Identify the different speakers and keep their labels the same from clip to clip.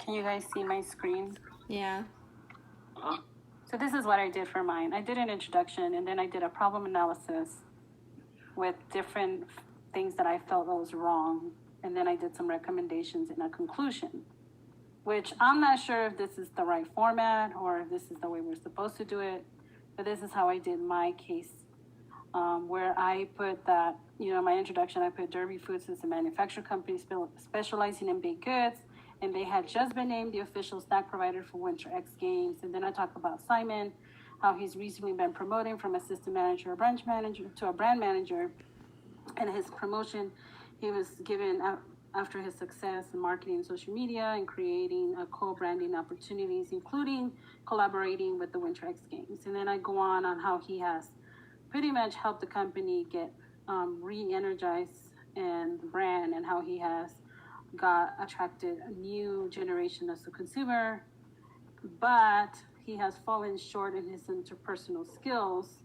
Speaker 1: Can you guys see my screen?
Speaker 2: Yeah.
Speaker 1: So this is what I did for mine. I did an introduction, and then I did a problem analysis with different things that I felt was wrong. And then I did some recommendations and a conclusion, which I'm not sure if this is the right format or if this is the way we're supposed to do it. But this is how I did my case, where I put that, my introduction, I put Derby Foods is a manufacturer company specializing in baked goods, and they had just been named the official snack provider for Winter X Games. And then I talk about Simon, how he's recently been promoting from assistant manager or branch manager to a brand manager. And his promotion, he was given after his success in marketing and social media and creating co-branding opportunities, including collaborating with the Winter X Games. And then I go on how he has pretty much helped the company get re-energized and the brand, and how he has attracted a new generation as a consumer, but he has fallen short in his interpersonal skills,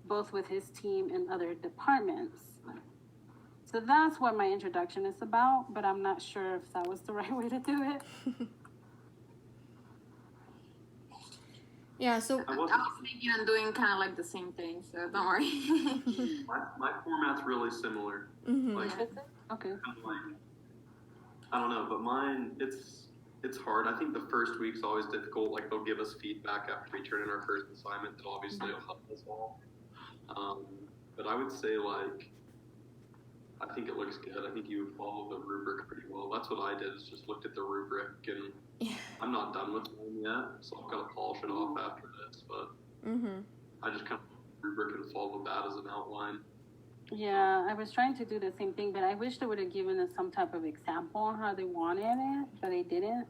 Speaker 1: both with his team and other departments. So that's what my introduction is about, but I'm not sure if that was the right way to do it.
Speaker 2: Yeah, so
Speaker 3: I was thinking on doing kind of like the same thing, so don't worry.
Speaker 4: my format's really similar.
Speaker 2: Mm-hmm.
Speaker 1: Okay.
Speaker 4: I don't know, but mine, it's hard. I think the first week's always difficult. Like, they'll give us feedback after we turn in our first assignment that obviously will help us all. But I would say, I think it looks good. I think you follow the rubric pretty well. That's what I did, is just looked at the rubric, and I'm not done with mine yet, so I've got to polish it off after this, but I just kind of rubric and follow that as an outline.
Speaker 1: Yeah, I was trying to do the same thing, but I wish they would have given us some type of example on how they wanted it, but they didn't.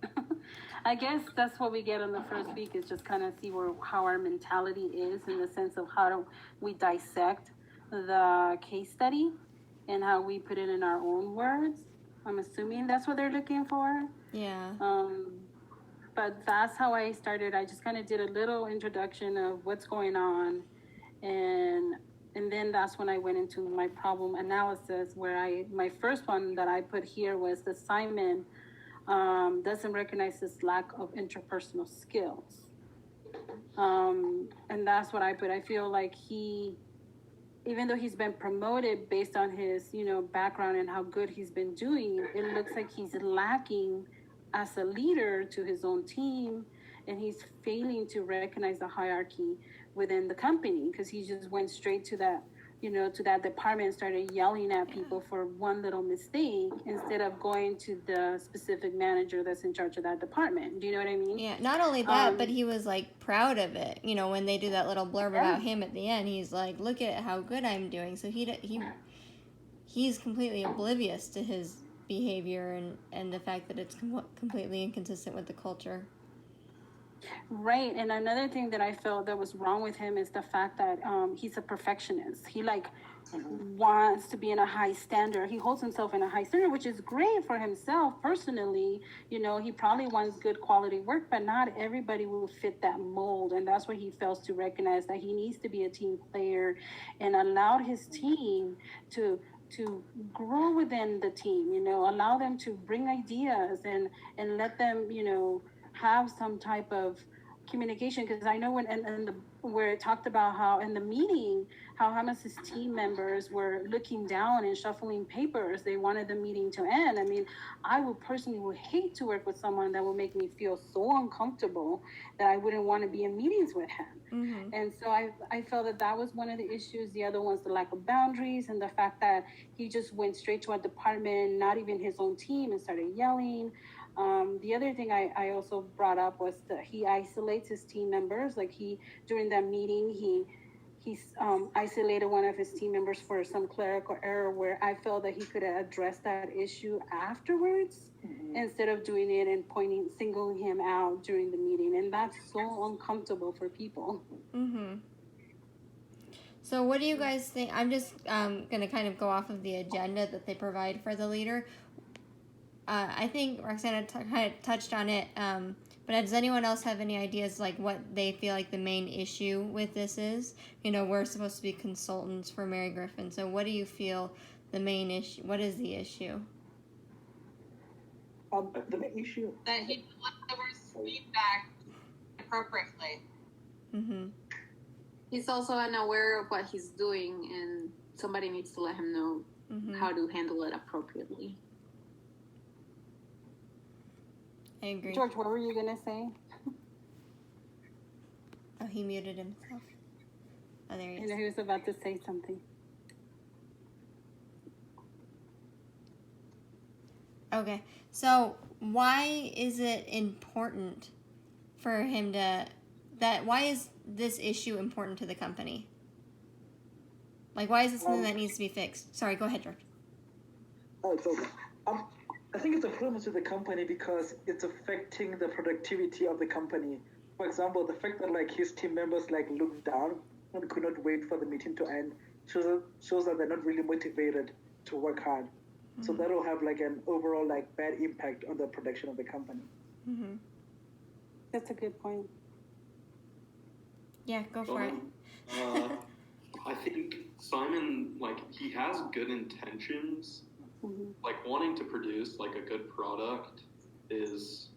Speaker 1: I guess that's what we get on the first week, is just kind of see how our mentality is, in the sense of how do we dissect the case study and how we put it in our own words. I'm assuming that's what they're looking for.
Speaker 2: Yeah.
Speaker 1: But that's how I started. I just kind of did a little introduction of what's going on, and then that's when I went into my problem analysis, where my first one that I put here was the Simon doesn't recognize this lack of interpersonal skills. And that's what I put. I feel like even though he's been promoted based on his, background and how good he's been doing, it looks like he's lacking as a leader to his own team, and he's failing to recognize the hierarchy within the company, because he just went straight to that, to that department and started yelling at people for one little mistake, instead of going to the specific manager that's in charge of that department. Do you know what I mean?
Speaker 2: Yeah, not only that, but he was proud of it. When they do that little blurb about him at the end, he's like, look at how good I'm doing. So he's completely oblivious to his behavior and the fact that it's completely inconsistent with the culture.
Speaker 1: Right. And another thing that I felt that was wrong with him is the fact that he's a perfectionist. He wants to be in a high standard. He holds himself in a high standard, which is great for himself personally. He probably wants good quality work, but not everybody will fit that mold. And that's where he fails to recognize that he needs to be a team player, and allowed his team to grow within the team, allow them to bring ideas and let them, have some type of communication. Because I know where it talked about how in the meeting, how Hamas's team members were looking down and shuffling papers. They wanted the meeting to end. I mean, I would hate to work with someone that would make me feel so uncomfortable that I wouldn't want to be in meetings with him. Mm-hmm. And so I felt that was one of the issues. The other one's the lack of boundaries, and the fact that he just went straight to a department, not even his own team, and started yelling. The other thing I also brought up was that he isolates his team members. During that meeting, he isolated one of his team members for some clerical error, where I felt that he could have addressed that issue afterwards, instead of doing it and singling him out during the meeting. And that's so uncomfortable for people.
Speaker 2: Mm-hmm. So what do you guys think? I'm just going to kind of go off of the agenda that they provide for the leader. I think Roxana kind of touched on it, but does anyone else have any ideas what they feel like the main issue with this is? We're supposed to be consultants for Mary Griffin, so what do you feel the main issue? What is the issue?
Speaker 5: The main issue.
Speaker 6: That he delivers feedback appropriately.
Speaker 2: Mm-hmm.
Speaker 3: He's also unaware of what he's doing, and somebody needs to let him know
Speaker 2: Mm-hmm.
Speaker 3: how to handle it appropriately.
Speaker 2: I agree.
Speaker 1: George, what were you gonna say?
Speaker 2: Oh, he muted himself. Oh, there he
Speaker 1: I
Speaker 2: is.
Speaker 1: know he was about to say something.
Speaker 2: Okay, so why is it important for him to why is this issue important to the company? Like, why is this something that needs to be fixed? Sorry, go ahead, George.
Speaker 5: Oh, it's okay. I think it's a problem to the company because it's affecting the productivity of the company. For example, the fact that like his team members like looked down and could not wait for the meeting to end shows that they're not really motivated to work hard. So that will have like an overall like bad impact on the production of the company.
Speaker 2: Mm-hmm.
Speaker 1: That's a good point.
Speaker 2: Yeah, go for it.
Speaker 4: I think Simon, like, he has good intentions.
Speaker 1: Mm-hmm.
Speaker 4: Like, wanting to produce, like, a good product is,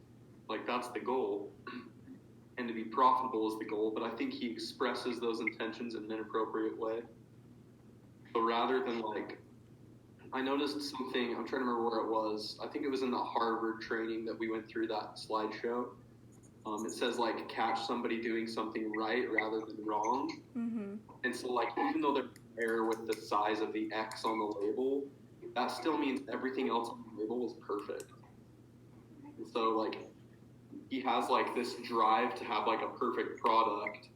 Speaker 4: like, that's the goal. And to be profitable is the goal, but I think he expresses those intentions in an inappropriate way. So rather than, like, I noticed something, I'm trying to remember where it was. I think it was in the Harvard training that we went through that slideshow. It says, like, catch somebody doing something right rather than wrong.
Speaker 2: Mm-hmm.
Speaker 4: And so, like, even though there's error with the size of the X on the label, that still means everything else on the label is perfect. And so, like, he has, like, this drive to have, like, a perfect product,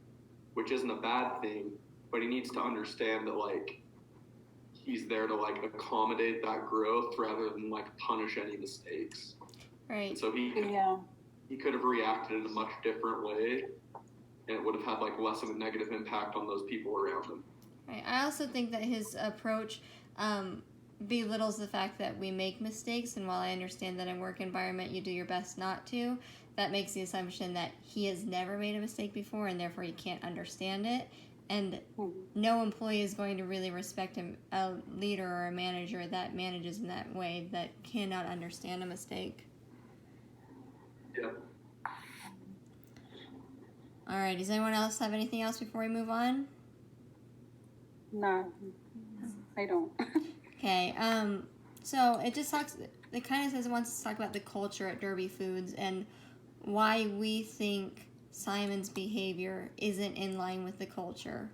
Speaker 4: which isn't a bad thing, but he needs to understand that, like, he's there to, like, accommodate that growth rather than, like, punish any mistakes.
Speaker 2: Right.
Speaker 4: And so he could have reacted in a much different way, and it would have had, like, less of a negative impact on those people around him.
Speaker 2: Right. I also think that his approach belittles the fact that we make mistakes, and while I understand that in work environment you do your best not to, that makes the assumption that he has never made a mistake before, and therefore he can't understand it. And no employee is going to really respect a leader or a manager that manages in that way, that cannot understand a mistake.
Speaker 4: Yeah.
Speaker 2: All right. Does anyone else have anything else before we move on?
Speaker 1: No, I don't.
Speaker 2: Okay. So it just talks. It kind of says it wants to talk about the culture at Derby Foods and why we think Simon's behavior isn't in line with the culture.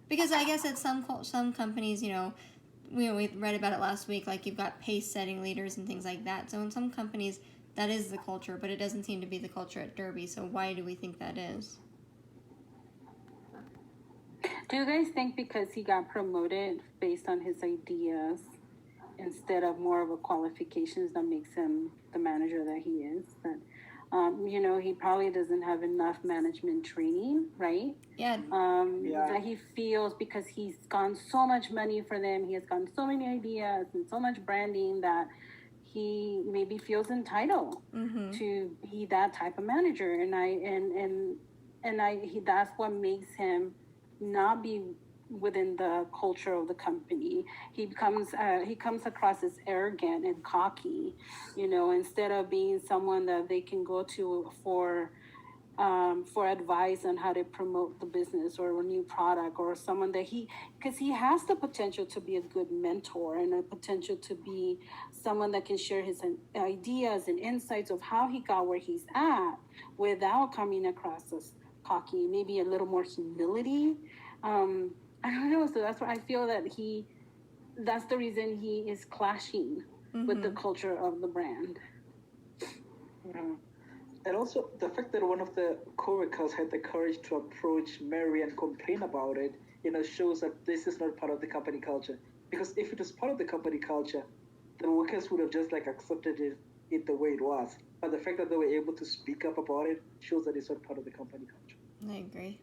Speaker 2: Because I guess at some companies, we read about it last week. Like, you've got pace-setting leaders and things like that. So in some companies, that is the culture, but it doesn't seem to be the culture at Derby. So why do we think that is?
Speaker 1: Do you guys think because he got promoted based on his ideas instead of more of a qualifications that makes him the manager that he is? That he probably doesn't have enough management training, right?
Speaker 2: Yeah.
Speaker 1: That he feels because he's gone so much money for them, he has gotten so many ideas and so much branding that he maybe feels entitled to be that type of manager, that's what makes him not be within the culture of the company. He comes across as arrogant and cocky, instead of being someone that they can go to for advice on how to promote the business or a new product, or someone that because he has the potential to be a good mentor and a potential to be someone that can share his ideas and insights of how he got where he's at without coming across as cocky, maybe a little more humility. I don't know. So that's why I feel that that's the reason he is clashing with the culture of the brand.
Speaker 5: And also the fact that one of the co-workers had the courage to approach Mary and complain about it, shows that this is not part of the company culture. Because if it was part of the company culture, the workers would have just like accepted it the way it was. But the fact that they were able to speak up about it shows that it's not part of the company culture.
Speaker 2: I agree.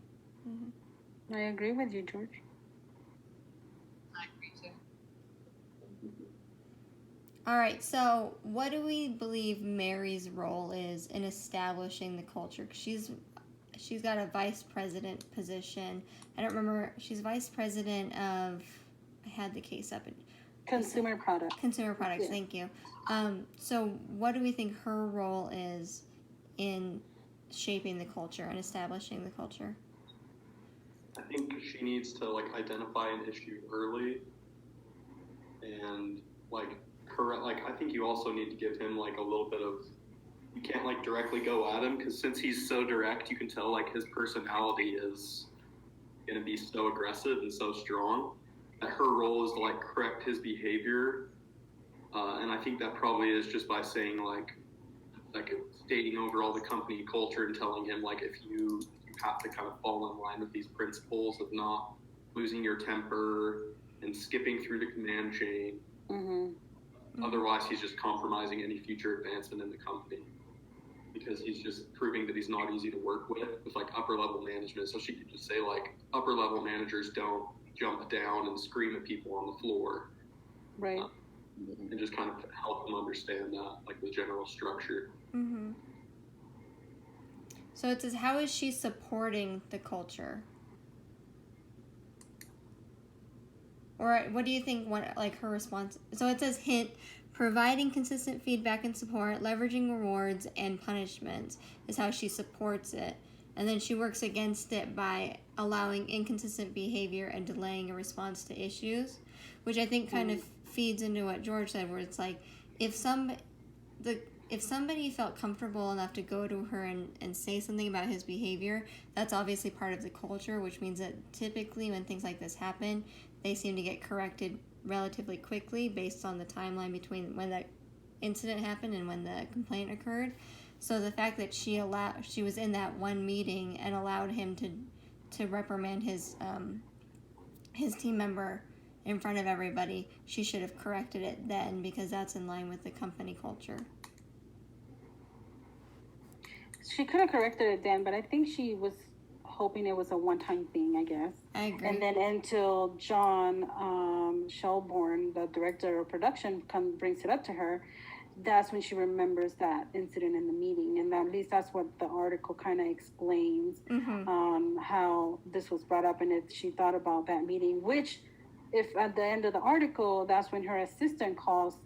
Speaker 1: I agree with you, George.
Speaker 6: I agree too.
Speaker 2: All right, so what do we believe Mary's role is in establishing the culture? 'Cause she's got a vice president position. I don't remember. She's vice president of. I had the case up.
Speaker 1: Consumer product.
Speaker 2: Consumer products.
Speaker 1: Yeah.
Speaker 2: Thank you. So what do we think her role is in shaping the culture and establishing the culture?
Speaker 4: I think she needs to like identify an issue early and like correct. Like I think you also need to give him like a little bit of. You can't like directly go at him because since he's so direct, you can tell like his personality is going to be so aggressive and so strong that her role is to like correct his behavior. And I think that probably is just by saying like stating overall the company culture and telling him like if you have to kind of fall in line with these principles of not losing your temper and skipping through the command chain. Otherwise, he's just compromising any future advancement in the company because he's just proving that he's not easy to work with like upper level management. So she could just say like upper level managers don't jump down and scream at people on the floor.
Speaker 1: Right.
Speaker 4: And just kind of help them understand that, like the general structure.
Speaker 2: So it says, how is she supporting the culture? Or what do you think? Like her response? So it says hint. Providing consistent feedback and support, leveraging rewards and punishments is how she supports it. And then she works against it by allowing inconsistent behavior and delaying a response to issues, which I think kind of feeds into what George said, where it's like if somebody felt comfortable enough to go to her and say something about his behavior, that's obviously part of the culture, which means that typically when things like this happen, they seem to get corrected relatively quickly based on the timeline between when that incident happened and when the complaint occurred. So the fact that she was in that one meeting and allowed him to reprimand his team member in front of everybody, she should have corrected it then because that's in line with the company culture.
Speaker 1: She could have corrected it then, but I think she was hoping it was a one-time thing, I guess.
Speaker 2: I agree.
Speaker 1: And then until John Shelbourne, the director of production, brings it up to her, that's when she remembers that incident in the meeting. And at least that's what the article kind of explains, how this was brought up. And she thought about that meeting, which if at the end of the article, that's when her assistant calls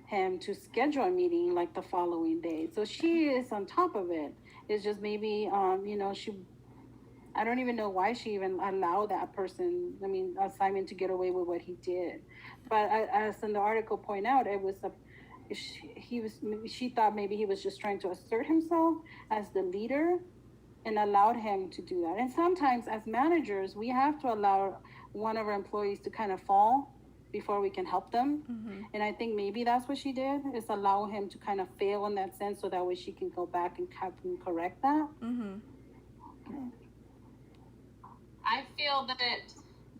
Speaker 1: him to schedule a meeting like the following day. So she is on top of it. It's just maybe, I don't even know why she even allowed that person, Simon, to get away with what he did. But as in the article point out, it was she thought maybe he was just trying to assert himself as the leader and allowed him to do that. And sometimes as managers, we have to allow one of our employees to kind of fall before we can help them. And I think maybe that's what she did, is allow him to kind of fail in that sense so that way she can go back and have him correct that.
Speaker 6: I feel that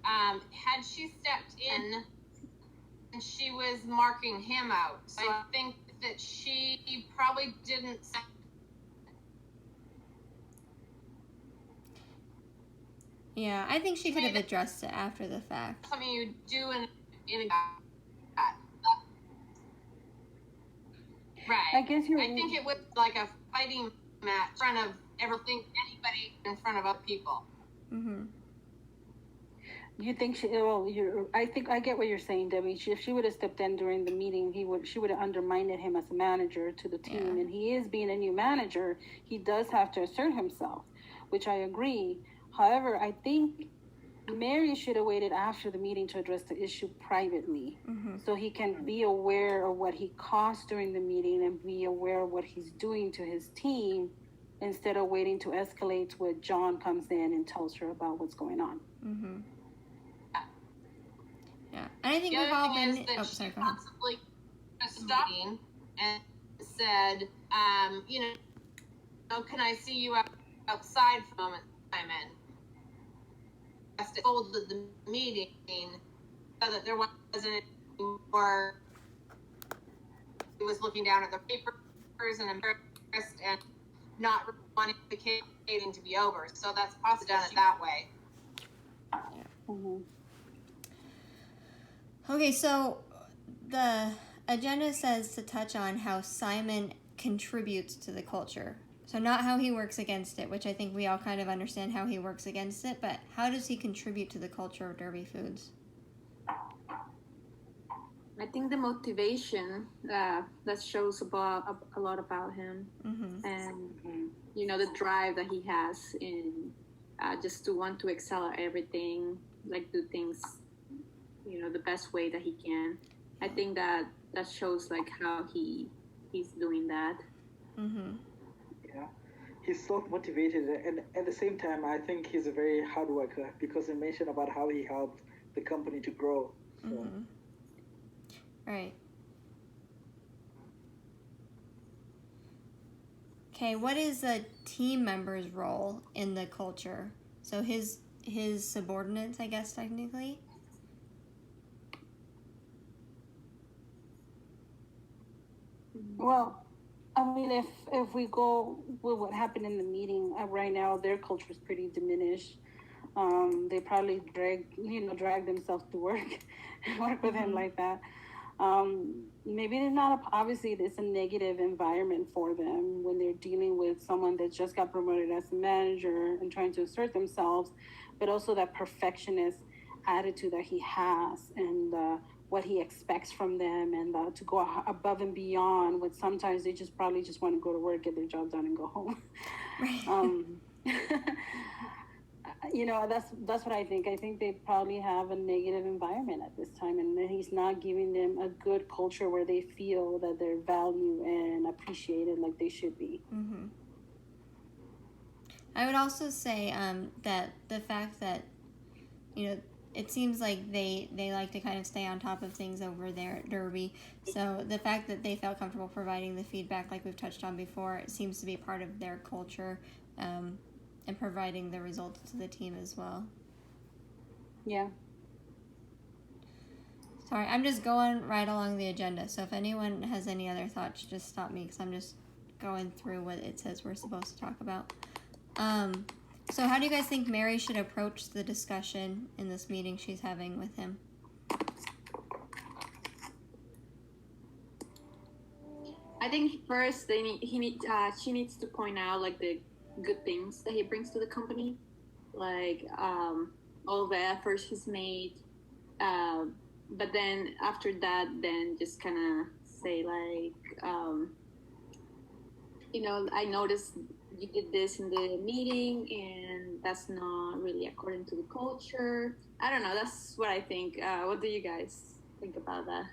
Speaker 6: had she stepped in, she was marking him out. So I think that she probably didn't.
Speaker 2: Yeah, I think she could have addressed it after the fact.
Speaker 6: Something you do in right.
Speaker 1: I guess
Speaker 6: I think it was like a fighting match in front of anybody in front of other people.
Speaker 1: You think I think I get what you're saying, Debbie. If she would have stepped in during the meeting, she would have undermined him as a manager to the team. Yeah. And he is being a new manager. He does have to assert himself, which I agree. However, I think Mary should have waited after the meeting to address the issue privately, so he can be aware of what he caused during the meeting and be aware of what he's doing to his team, instead of waiting to escalate to when John comes in and tells her about what's going on.
Speaker 2: Yeah, and I think
Speaker 6: the
Speaker 2: we've all
Speaker 6: other thing
Speaker 2: been.
Speaker 6: is that
Speaker 2: Oh,
Speaker 6: she
Speaker 2: sorry, go ahead.
Speaker 6: possibly stopped and said, can I see you outside for a moment, Simon? Folded the meeting so that there wasn't any more. He was looking down at the papers and embarrassed and not wanting the meeting to be over. So that's possibly done it that way.
Speaker 2: Okay, so the agenda says to touch on how Simon contributes to the culture. So not how he works against it, which I think we all kind of understand how he works against it, but how does he contribute to the culture of Derby Foods?
Speaker 3: I think the motivation that shows about a lot about him, and the drive that he has in just to want to excel at everything, like do things, the best way that he can. I think that shows like how he's doing that.
Speaker 5: Yeah, he's self-motivated, and at the same time, I think he's a very hard worker because he mentioned about how he helped the company to grow. So.
Speaker 2: Right. Okay, what is a team member's role in the culture? So his subordinates, I guess, technically?
Speaker 1: Well, I mean, if we go with what happened in the meeting right now, their culture is pretty diminished. They probably drag themselves to work and work with him like that. Maybe they're not, obviously it's a negative environment for them when they're dealing with someone that just got promoted as a manager and trying to assert themselves, but also that perfectionist attitude that he has, and what he expects from them, and to go above and beyond when sometimes they probably just want to go to work, get their job done, and go home. That's what I think. I think they probably have a negative environment at this time, and that he's not giving them a good culture where they feel that they're valued and appreciated like they should be.
Speaker 2: I would also say that the fact that, it seems like they like to kind of stay on top of things over there at Derby. So the fact that they felt comfortable providing the feedback, like we've touched on before, it seems to be part of their culture. And providing the results to the team as well.
Speaker 1: Yeah.
Speaker 2: Sorry, I'm just going right along the agenda. So if anyone has any other thoughts, just stop me, because I'm just going through what it says we're supposed to talk about. So how do you guys think Mary should approach the discussion in this meeting she's having with him?
Speaker 3: I think first she needs to point out like the good things that he brings to the company, like all the efforts he's made, but then after that, then just kind of say like, I noticed you did this in the meeting and that's not really according to the culture. I don't know, that's what I think. What do you guys think about that?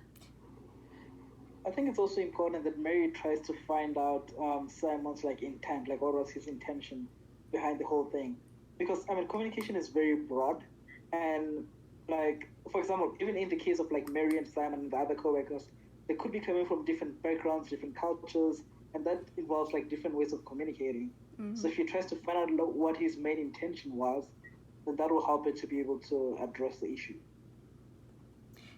Speaker 5: I think it's also important that Mary tries to find out Simon's intent, like what was his intention behind the whole thing. Because communication is very broad, and for example, even in the case of Mary and Simon and the other co-workers, they could be coming from different backgrounds, different cultures, and that involves different ways of communicating. So if he tries to find out what his main intention was, then that will help it to be able to address the issue.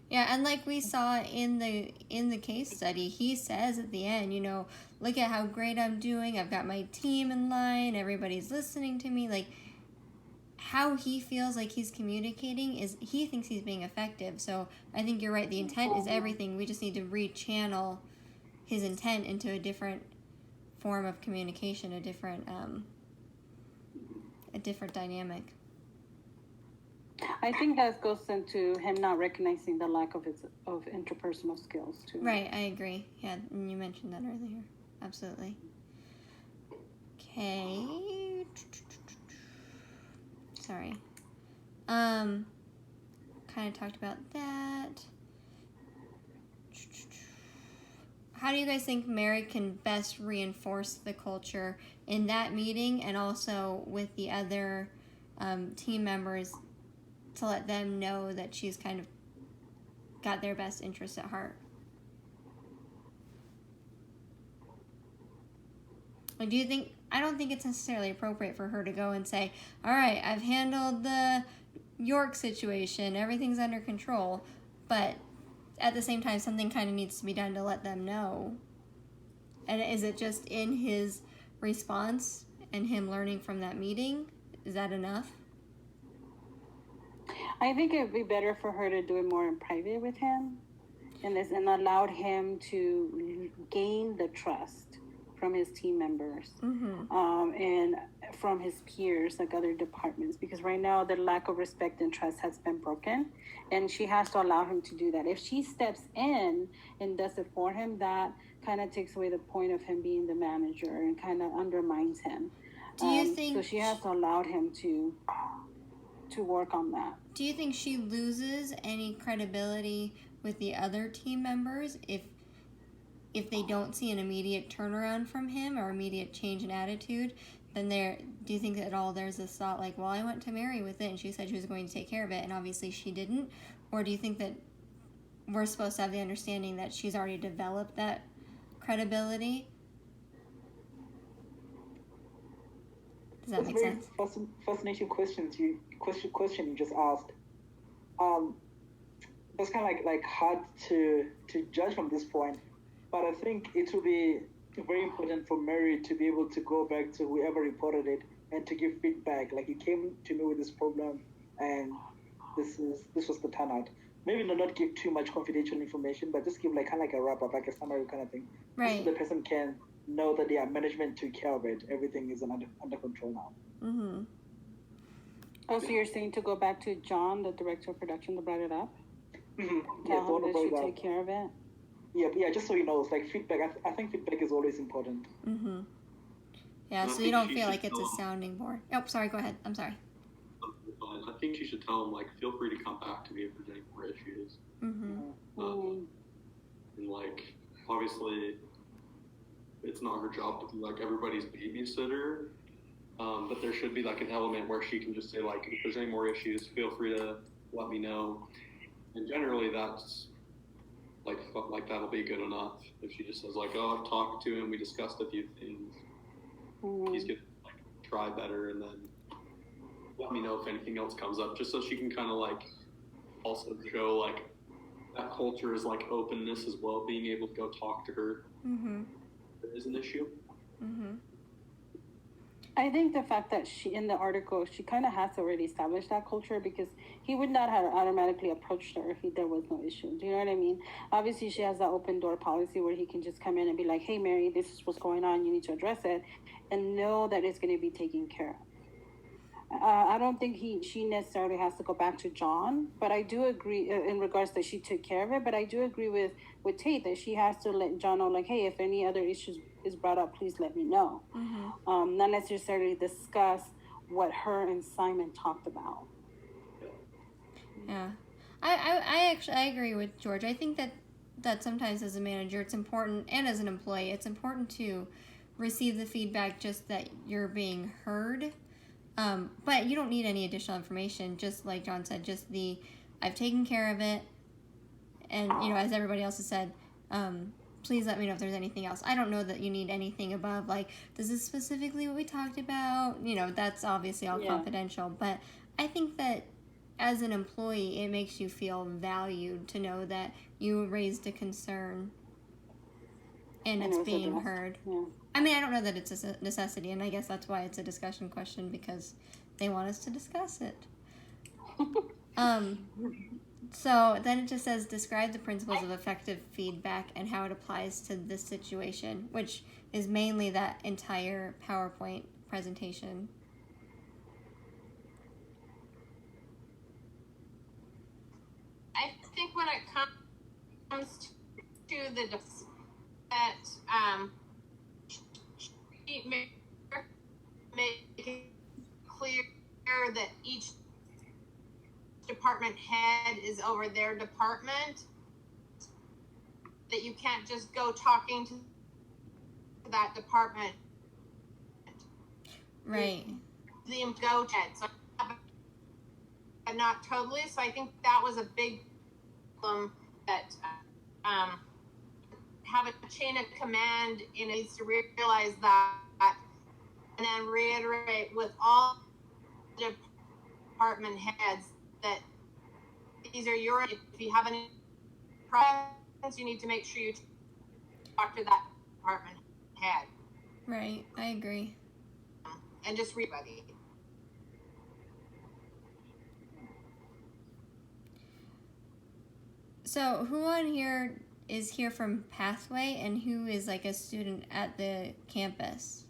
Speaker 2: Yeah, and like we saw in the case study, he says at the end, look at how great I'm doing. I've got my team in line. Everybody's listening to me. Like, how he feels like he's communicating is he thinks he's being effective. So I think you're right. The intent is everything. We just need to rechannel his intent into a different form of communication, a different dynamic.
Speaker 1: I think that goes into him not recognizing the lack of interpersonal skills too.
Speaker 2: Right, I agree. Yeah, and you mentioned that earlier. Absolutely. Okay. Sorry. Kind of talked about that. How do you guys think Mary can best reinforce the culture in that meeting and also with the other team members to let them know that she's kind of got their best interests at heart? Like, I don't think it's necessarily appropriate for her to go and say, all right, I've handled the York situation, everything's under control, but at the same time, something kind of needs to be done to let them know. And is it just in his response and him learning from that meeting? Is that enough?
Speaker 1: I think it would be better for her to do it more in private with him, and allowed him to gain the trust from his team members.
Speaker 2: Mm-hmm.
Speaker 1: And respect from his peers, like other departments, because right now the lack of respect and trust has been broken, and she has to allow him to do that. If she steps in and does it for him, that kind of takes away the point of him being the manager and kind of undermines him.
Speaker 2: Do you think
Speaker 1: so? She has to allow him to work on that.
Speaker 2: Do you think she loses any credibility with the other team members if they don't see an immediate turnaround from him or immediate change in attitude? Then do you think that there's this thought like, well, I went to Mary with it and she said she was going to take care of it and obviously she didn't? Or do you think that we're supposed to have the understanding that she's already developed that credibility? Does that make sense?
Speaker 5: Fascinating question you just asked. It's kind of like hard to judge from this point, but I think it will be very important for Mary to be able to go back to whoever reported it and to give feedback. Like, you came to me with this problem, and this was the turnout. Maybe not give too much confidential information, but just give like kind of like a wrap up, like a summary kind of thing,
Speaker 2: right?
Speaker 5: So the person can know that their management took care of it. Everything is under control now.
Speaker 2: Mm-hmm.
Speaker 1: Oh, so you're saying to go back to John, the director of production, that brought it up?
Speaker 5: Mm-hmm.
Speaker 1: Tell him that she take care of it?
Speaker 5: Yeah, just so you know, it's like feedback. I think feedback is always important.
Speaker 2: Mm-hmm. Yeah, so you don't feel like it's a sounding board. Oh, sorry, go ahead. I'm sorry.
Speaker 4: I think she should tell him, like, feel free to come back to me if there's any more issues.
Speaker 2: Mm-hmm.
Speaker 4: And, like, obviously, it's not her job to be, like, everybody's babysitter. But there should be, like, an element where she can just say, like, if there's any more issues, feel free to let me know. And generally, that's, like that'll be good enough. If she just says, like, oh, I've talked to him, we discussed a few things. He's going to, like, try better, and then let me know if anything else comes up, just so she can kind of, like, also show, like, that culture is, like, openness as well, being able to go talk to her.
Speaker 2: Mm-hmm.
Speaker 4: If there is an issue.
Speaker 2: Mm-hmm.
Speaker 1: I think the fact that she, in the article, she kind of has already established that culture, because he would not have automatically approached her if there was no issue. Do you know what I mean? Obviously, she has that open door policy where he can just come in and be like, hey, Mary, this is what's going on. You need to address it, and know that it's going to be taken care of. I don't think she necessarily has to go back to John, but I do agree in regards that she took care of it. But I do agree with Tate that she has to let John know, like, hey, if any other issues is brought up, please let me know.
Speaker 2: Mm-hmm.
Speaker 1: Not necessarily discuss what her and Simon talked about.
Speaker 2: Yeah, I agree with George. I think that sometimes as a manager, it's important, and as an employee, it's important to receive the feedback, just that you're being heard. But you don't need any additional information. Just like John said, just I've taken care of it. And, as everybody else has said, please let me know if there's anything else. I don't know that you need anything above, like, this is specifically what we talked about. That's obviously all confidential. But I think that as an employee, it makes you feel valued to know that you raised a concern and it's being heard. Yeah. I mean, I don't know that it's a necessity, and I guess that's why it's a discussion question, because they want us to discuss it. So then it just says, describe the principles of effective feedback and how it applies to this situation, which is mainly that entire PowerPoint presentation.
Speaker 6: I think when it comes to the make it clear that each department head is over their department, that you can't just go talking to that department.
Speaker 2: Right.
Speaker 6: The go head. So not totally. So I think that was a big problem, that have a chain of command, needs to realize that, and then reiterate with all department heads that these are your, if you have any problems, you need to make sure you talk to that department head.
Speaker 2: Right, I agree.
Speaker 6: And just everybody.
Speaker 2: So who on here is here from Pathway, and who is like a student at the campus?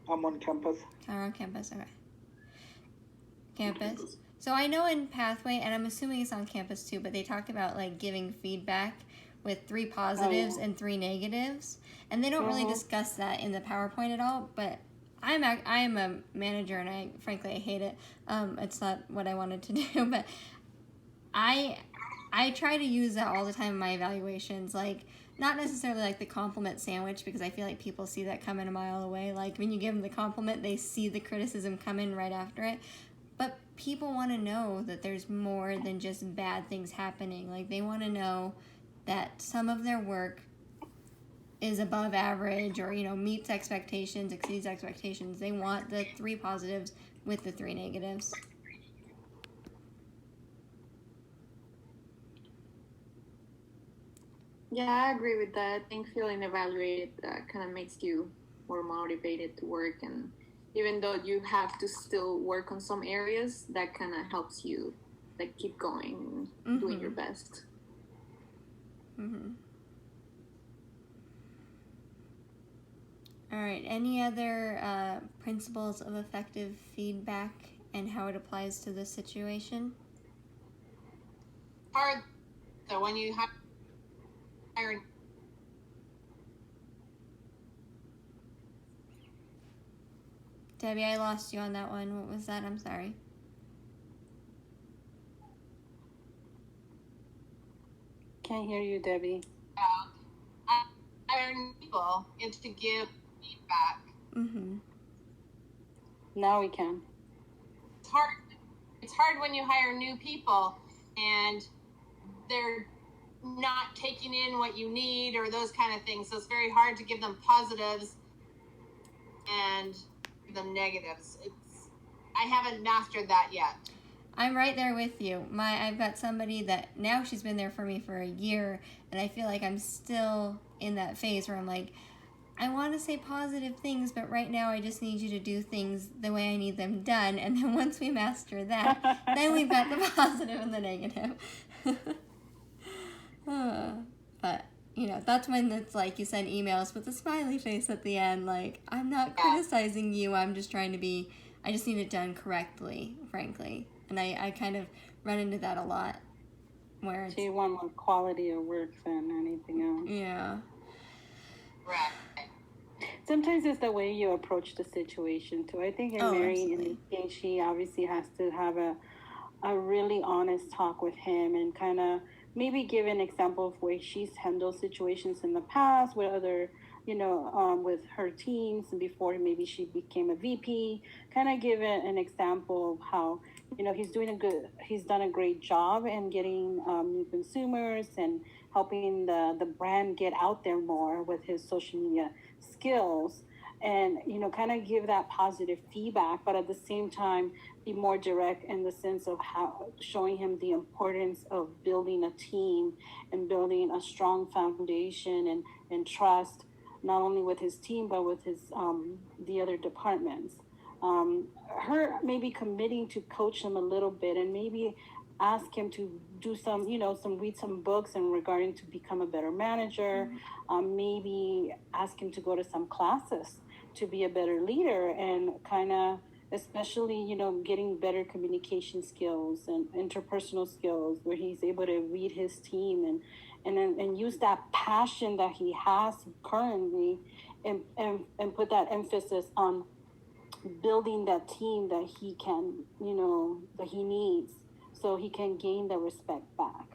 Speaker 5: I'm on campus.
Speaker 2: On campus, okay. Campus. So I know in Pathway, and I'm assuming it's on campus too, but they talk about like giving feedback with 3 positives and 3 negatives, and they don't really discuss that in the PowerPoint at all. But I am a manager, and frankly I hate it. It's not what I wanted to do, but I try to use that all the time in my evaluations, like not necessarily like the compliment sandwich, because I feel like people see that coming a mile away. Like when you give them the compliment, they see the criticism coming right after it. But people want to know that there's more than just bad things happening. Like they want to know that some of their work is above average, or meets expectations, exceeds expectations. They want the 3 positives with the 3 negatives.
Speaker 3: Yeah, I agree with that. I think feeling evaluated kind of makes you more motivated to work, and even though you have to still work on some areas, that kind of helps you like keep going and doing your best.
Speaker 2: All right, any other principles of effective feedback and how it applies to this situation?
Speaker 6: Hard though when you hire.
Speaker 2: Debbie, I lost you on that one. What was that? I'm sorry.
Speaker 1: Can't hear you, Debbie.
Speaker 6: Hire people and to give feedback.
Speaker 1: Now we can.
Speaker 6: It's hard. It's hard when you hire new people and they're not taking in what you need or those kind of things. So it's very hard to give them positives and give them negatives. I haven't mastered that yet.
Speaker 2: I'm right there with you. I've got somebody that now she's been there for me for a year, and I feel like I'm still in that phase where I'm like, I want to say positive things, but right now I just need you to do things the way I need them done. And then once we master that, then we've got the positive and the negative. But, that's when it's like you send emails with a smiley face at the end. Like, I'm not criticizing you. I'm just trying to I just need it done correctly, frankly. And I kind of run into that a lot. Where
Speaker 1: So you want more quality of work than anything else.
Speaker 2: Yeah.
Speaker 6: Right.
Speaker 1: Sometimes it's the way you approach the situation too. I think Mary, in this case, she obviously has to have a really honest talk with him and kind of maybe give an example of where she's handled situations in the past with other, with her teams and before maybe she became a VP. Kind of give an example of how he's done a great job in getting new consumers and helping the brand get out there more with his social media skills, and kind of give that positive feedback, but at the same time be more direct in the sense of how showing him the importance of building a team and building a strong foundation and trust, not only with his team but with his the other departments. Her maybe committing to coach him a little bit and maybe ask him to do read some books and regarding to become a better manager. Maybe ask him to go to some classes to be a better leader, and kind of especially getting better communication skills and interpersonal skills where he's able to read his team and use that passion that he has currently and put that emphasis on building that team that he can that he needs so he can gain the respect back.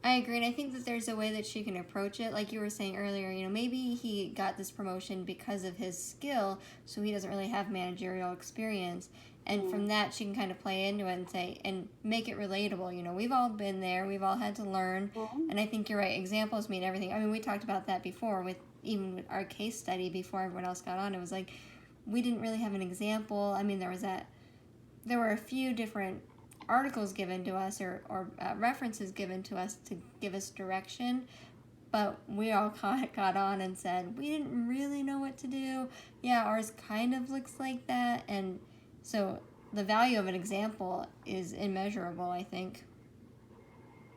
Speaker 2: I agree, and I think that there's a way that she can approach it. Like you were saying earlier, maybe he got this promotion because of his skill, so he doesn't really have managerial experience. And from that, she can kind of play into it and say, and make it relatable. We've all been there. We've all had to learn. And I think you're right. Examples mean everything. I mean, we talked about that before with our case study before everyone else got on. It was like, we didn't really have an example. I mean, there were a few different articles given to us or references given to us to give us direction, but we all got on and said we didn't really know what to do. Yeah, ours kind of looks like that, and so the value of an example is immeasurable, I think.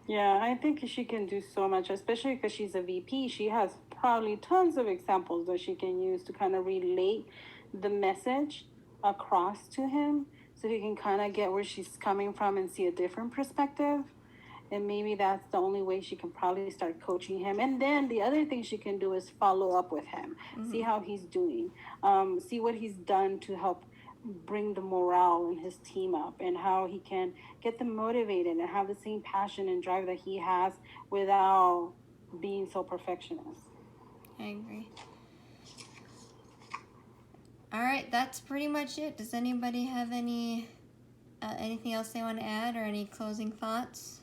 Speaker 1: Yeah, I think she can do so much, especially because she's a VP. She has probably tons of examples that she can use to kind of relate the message across to him so he can kind of get where she's coming from and see a different perspective. And maybe that's the only way she can probably start coaching him. And then the other thing she can do is follow up with him, see how he's doing, see what he's done to help bring the morale in his team up, and how he can get them motivated and have the same passion and drive that he has without being so perfectionist.
Speaker 2: I agree. All right, that's pretty much it. Does anybody have anything else they want to add, or any closing thoughts?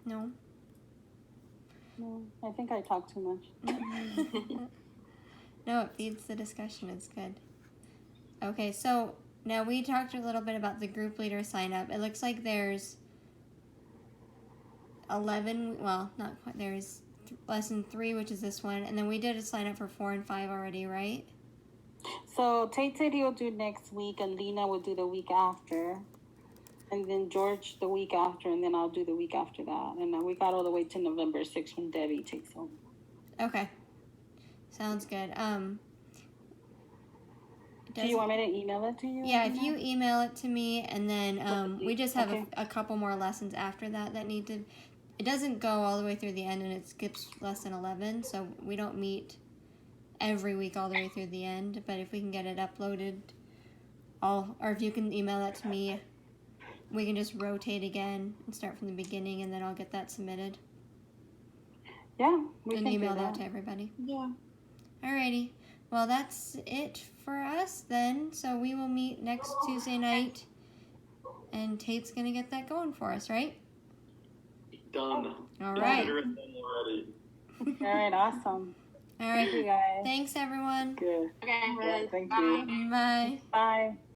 Speaker 2: No.
Speaker 1: No, I think I talk too much.
Speaker 2: No, it feeds the discussion. It's good. Okay, so now we talked a little bit about the group leader sign up. It looks like there's 11, well, not quite. There's lesson 3, which is this one, and then we did a sign up for 4 and 5 already, right?
Speaker 1: So Tate said he'll do next week, and Lena will do the week after, and then George the week after, and then I'll do the week after that. And then we got all the way to November 6th when Debbie takes over.
Speaker 2: Okay. Sounds good.
Speaker 1: Do you want me to email it to you?
Speaker 2: Yeah, if you email it to me, and then we just have
Speaker 1: Okay.
Speaker 2: a couple more lessons after that need to. It doesn't go all the way through the end, and it skips lesson 11, so we don't meet every week all the way through the end. But if we can get it uploaded, or if you can email that to me, we can just rotate again and start from the beginning, and then I'll get that submitted
Speaker 1: Yeah, we
Speaker 2: and
Speaker 1: can
Speaker 2: email
Speaker 1: do
Speaker 2: that
Speaker 1: that
Speaker 2: to everybody.
Speaker 1: Yeah.
Speaker 2: Alrighty. Well, that's it for us then. So we will meet next Tuesday night, and Tate's gonna get that going for us, right?
Speaker 4: Done.
Speaker 2: All right.
Speaker 4: Consider it done already.
Speaker 1: All right, awesome.
Speaker 2: All
Speaker 1: Thank you
Speaker 2: right.
Speaker 1: guys.
Speaker 2: Thanks, everyone.
Speaker 5: Good.
Speaker 6: Okay.
Speaker 5: Yeah, thank
Speaker 6: Bye.
Speaker 5: you.
Speaker 2: Bye.
Speaker 1: Bye.